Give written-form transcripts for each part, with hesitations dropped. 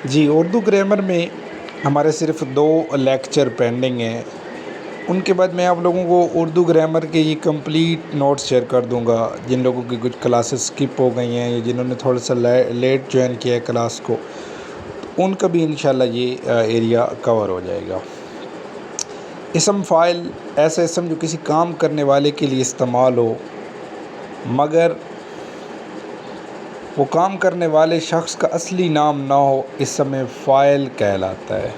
جی Urdu grammar میں ہمارے صرف 2 لیکچر پینڈنگ ہیں. ان کے بعد میں آپ لوگوں کو اردو گرامر کے یہ کمپلیٹ نوٹس شیئر کر دوں گا. جن لوگوں کی کچھ کلاسز اسکپ ہو گئی ہیں یا جنہوں نے تھوڑا سا لیٹ جوائن کیا ہے کلاس کو، تو ان کا بھی انشاءاللہ یہ ایریا کور ہو جائے گا. اسم فاعل ایسا اسم جو کسی کام کرنے والے کے لیے استعمال ہو مگر وہ کام کرنے والے شخص کا اصلی نام نہ ہو، اسم فاعل کہلاتا ہے.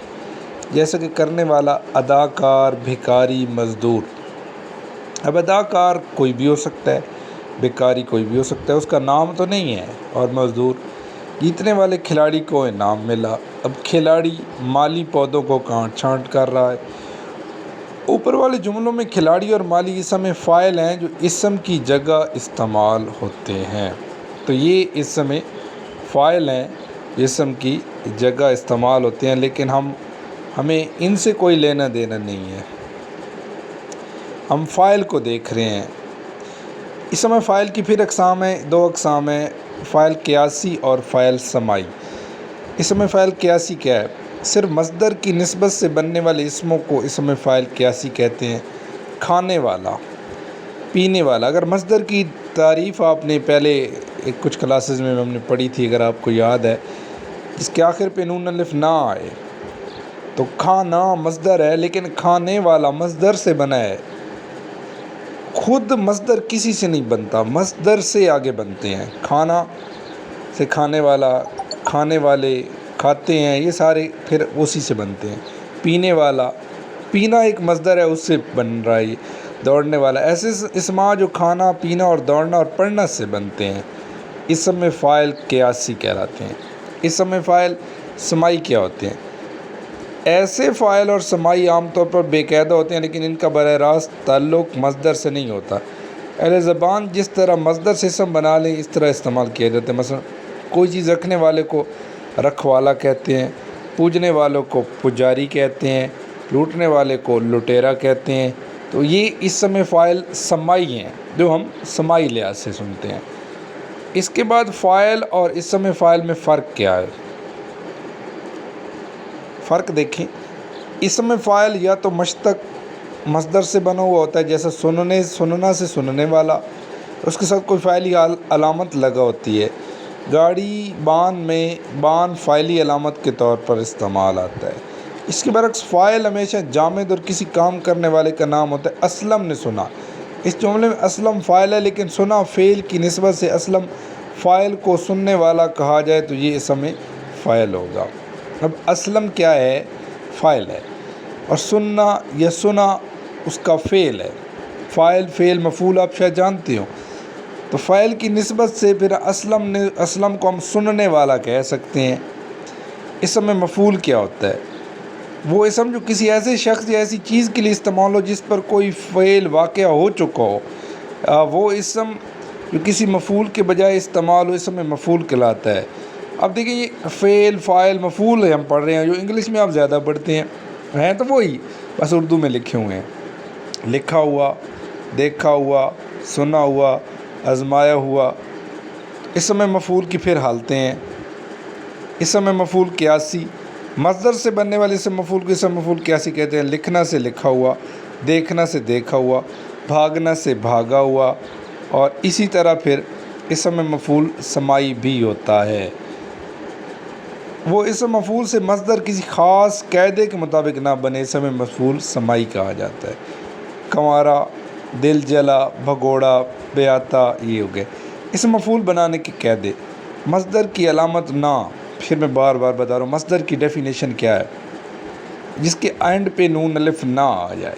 جیسا کہ کرنے والا اداکار، بھکاری، مزدور. اب اداکار کوئی بھی ہو سکتا ہے، بھکاری کوئی بھی ہو سکتا ہے، اس کا نام تو نہیں ہے. اور مزدور، جیتنے والے کھلاڑی کو انعام ملا. اب کھلاڑی مالی پودوں کو کاٹ چھانٹ کر رہا ہے. اوپر والے جملوں میں کھلاڑی اور مالی اسم فاعل ہیں جو اسم کی جگہ استعمال ہوتے ہیں. تو یہ اسم فاعل ہیں، اسم کی جگہ استعمال ہوتے ہیں، لیکن ہمیں ان سے کوئی لینا دینا نہیں ہے. ہم فاعل کو دیکھ رہے ہیں. اسم فاعل کی پھر اقسام ہیں، 2 اقسام ہیں، فاعل قیاسی اور فاعل سماعی. اسم فاعل قیاسی کیا ہے؟ صرف مصدر کی نسبت سے بننے والے اسموں کو اسم فاعل قیاسی کہتے ہیں. کھانے والا، پینے والا. اگر مصدر کی تعریف آپ نے پہلے کچھ کلاسز میں ہم نے پڑھی تھی، اگر آپ کو یاد ہے، جس کے آخر پہ نون الف نہ آئے تو کھانا مصدر ہے، لیکن کھانے والا مصدر سے بنا ہے. خود مصدر کسی سے نہیں بنتا، مصدر سے آگے بنتے ہیں. کھانا سے کھانے والا، کھانے والے، کھاتے ہیں، یہ سارے پھر اسی سے بنتے ہیں. پینے والا، پینا ایک مصدر ہے، اس سے بن رہا ہے. دوڑنے والا. ایسے اسما جو کھانا، پینا اور دوڑنا اور پڑھنا سے بنتے ہیں، اسم فاعل قیاسی کہلاتے ہیں. اسم فاعل سماعی کیا ہوتے ہیں؟ ایسے فاعل اور سماعی عام طور پر بے قاعدہ ہوتے ہیں، لیکن ان کا براہ راست تعلق مصدر سے نہیں ہوتا. اہل زبان جس طرح مصدر سے اسم بنا لیں اس طرح استعمال کیا جاتا ہے. مثلا کوئی چیز رکھنے والے کو رکھوالا کہتے ہیں، پوجنے والوں کو پجاری کہتے ہیں، لوٹنے والے کو لٹیرا کہتے ہیں. تو یہ اسم فاعل سماعی ہیں جو ہم سماعی لحاظ سے سنتے ہیں. اس کے بعد فاعل اور اسم فاعل میں فرق کیا ہے؟ فرق دیکھیں. اسم فاعل یا تو مشتق مصدر سے بنا ہوا ہوتا ہے، جیسا سننا سے سننے والا، اس کے ساتھ کوئی فاعلی علامت لگا ہوتی ہے. گاڑی بان میں بان فاعلی علامت کے طور پر استعمال آتا ہے. اس کے برعکس فاعل ہمیشہ جامد اور کسی کام کرنے والے کا نام ہوتا ہے. اسلم نے سنا، اس جملے میں اسلم فاعل ہے، لیکن سنا فعل کی نسبت سے اسلم فاعل کو سننے والا کہا جائے تو یہ اسم فاعل ہوگا. اب اسلم کیا ہے؟ فاعل ہے، اور سننا یا سنا اس کا فعل ہے. فاعل، فعل، مفعول آپ شاید جانتے ہو. تو فاعل کی نسبت سے پھر اسلم کو ہم سننے والا کہہ سکتے ہیں. اسم میں مفعول کیا ہوتا ہے؟ وہ اسم جو کسی ایسے شخص یا ایسی چیز کے لیے استعمال ہو جس پر کوئی فعل واقع ہو چکا ہو. وہ اسم جو کسی مفعول کے بجائے استعمال ہو اسم میں مفعول کہلاتا ہے. اب دیکھیں یہ فعل، فاعل، مفعول ہم پڑھ رہے ہیں، جو انگلش میں آپ زیادہ پڑھتے ہیں تو وہی بس اردو میں لکھے ہوئے ہیں. لکھا ہوا، دیکھا ہوا، سنا ہوا، آزمایا ہوا. اسم مفعول کی پھر حالتیں ہیں. اسم مفعول قیاسی، مصدر سے بننے والے اسم مفعول کو اسم مفعول قیاسی کہتے ہیں. لکھنا سے لکھا ہوا، دیکھنا سے دیکھا ہوا، بھاگنا سے بھاگا ہوا. اور اسی طرح پھر اسم مفعول سماعی بھی ہوتا ہے. وہ اسم مفعول سے مصدر کسی خاص قاعدے کے مطابق نہ بنے اسم مفعول سماعی کہا جاتا ہے. کنوارا، دل جلا، بھگوڑا، بیاتا، یہ ہو گئے اسم مفعول بنانے کے قاعدے. مصدر کی علامت نہ، پھر میں بار بار بتا رہا ہوں مصدر کی ڈیفینیشن کیا ہے؟ جس کے اینڈ پہ نون الف نہ آ جائے.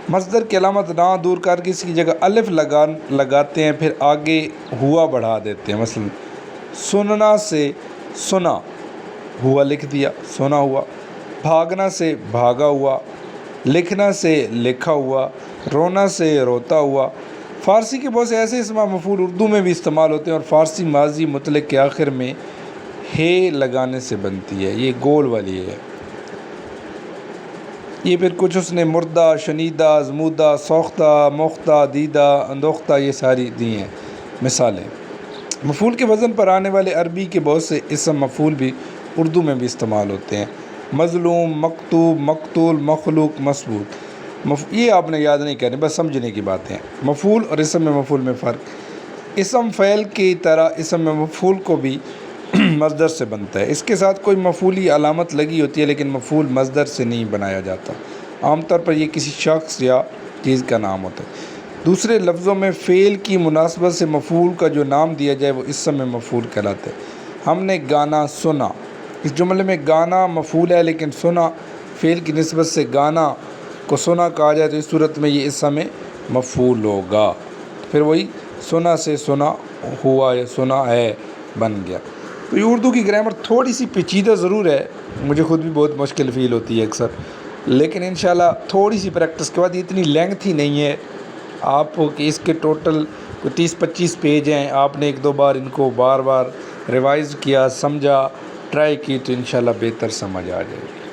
مصدر کی علامت نہ دور کر کے اس کی جگہ الف لگاتے ہیں، پھر آگے ہوا بڑھا دیتے ہیں. مثلا سننا سے سنا ہوا لکھ دیا، سنا ہوا. بھاگنا سے بھاگا ہوا، لکھنا سے لکھا ہوا، رونا سے روتا ہوا. فارسی کے بہت سے ایسے اسم مفعول اردو میں بھی استعمال ہوتے ہیں، اور فارسی ماضی مطلق کے آخر میں ہے لگانے سے بنتی ہے. یہ گول والی ہے. یہ پھر کچھ اس نے مردہ، شنیدہ، ازمودہ، سوختہ، موختہ، دیدہ، اندوختہ، یہ ساری دی ہیں مثالیں. مفعول کے وزن پر آنے والے عربی کے بہت سے اسم مفعول بھی اردو میں بھی استعمال ہوتے ہیں، مظلوم، مکتوب، مقتول، مخلوق، مسبوط۔ یہ آپ نے یاد نہیں کرنی، بس سمجھنے کی باتیں ہیں۔ مفعول اور اسم میں مفعول میں فرق، اسم فعل کی طرح اسم میں مفعول کو بھی مصدر سے بنتا ہے، اس کے ساتھ کوئی مفعولی علامت لگی ہوتی ہے، لیکن مفعول مصدر سے نہیں بنایا جاتا، عام طور پر یہ کسی شخص یا چیز کا نام ہوتا ہے۔ دوسرے لفظوں میں فعل کی مناسبت سے مفعول کا جو نام دیا جائے وہ اسم میں مفعول کہلاتا ہے۔ ہم نے گانا سنا، اس جملے میں گانا مفعول ہے لیکن سنا فعل کی نسبت سے گانا کو سنا کہا جائے تو اس صورت میں یہ اسم میں مفعول ہوگا، پھر وہی سنا سے سنا ہوا یا سنا ہے بن گیا۔ تو یہ اردو کی گرامر تھوڑی سی پیچیدہ ضرور ہے، مجھے خود بھی بہت مشکل فیل ہوتی ہے اکثر، لیکن انشاءاللہ تھوڑی سی پریکٹس کے بعد، یہ اتنی لینتھ ہی نہیں ہے آپ کہ اس کے ٹوٹل 30-25 پیج ہیں، آپ نے 1-2 بار ان کو بار بار ریوائز کیا، سمجھا، ٹرائی کی تو انشاءاللہ بہتر سمجھ آ جائے گی۔